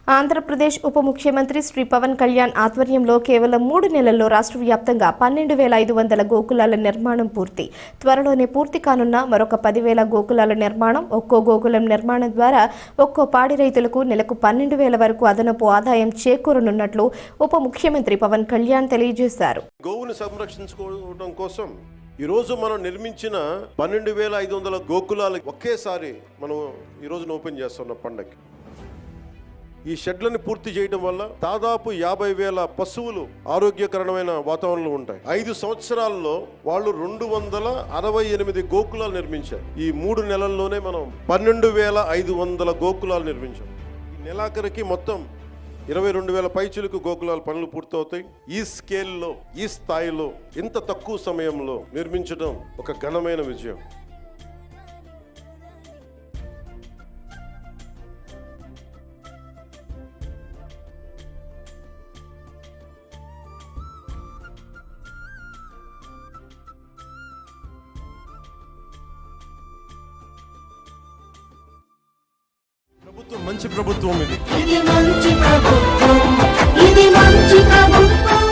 ఆంధ్రప్రదేశ్ ఉప ముఖ్యమంత్రి శ్రీ పవన్ కళ్యాణ్ ఆధ్వర్యంలో కేవలం 3 నెలల్లో రాష్ట్ర వ్యాప్తంగా 12,500 గోకులాల నిర్మాణం పూర్తి. త్వరలోనే పూర్తి కానున్న మరొక 10,000 గోకులాల నిర్మాణం. ఒక్కో గోకులం నిర్మాణం ద్వారా ఒక్కో పాడి రైతులకు నెలకు 12,000 వరకు అదనపు ఆదాయం చేకూరనున్నట్లు ఉప ముఖ్యమంత్రి పవన్ కళ్యాణ్ తెలియజేశారు. గోవును సంరక్షించుకోవడం కోసం ఈరోజు మనం నిర్మించిన 12,500 గోకులాలు ఒకేసారి మనం ఈరోజు ఓపెన్ చేస్తున్న పండగకి. ఈ షెడ్లను పూర్తి చేయడం వల్ల దాదాపు 50,000 పశువులు ఆరోగ్యకరమైన వాతావరణంలో ఉంటాయి. 5 సంవత్సరాల్లో వాళ్ళు 268 గోకులాలు నిర్మించారు. ఈ 3 నెలల్లోనే మనం 12,500 గోకులాలు నిర్మించాం. ఈ నెలాఖరికి మొత్తం 22,000 పైచులకు గోకులాల పనులు పూర్తవుతాయి. ఈ స్కేల్లో, ఈ స్థాయిలో, ఇంత తక్కువ సమయంలో నిర్మించడం ఒక ఘనమైన విజయం. ప్రభుత్వం మంచి ప్రభుత్వం ఇది. ఇది మంచి ప్రభుత్వం.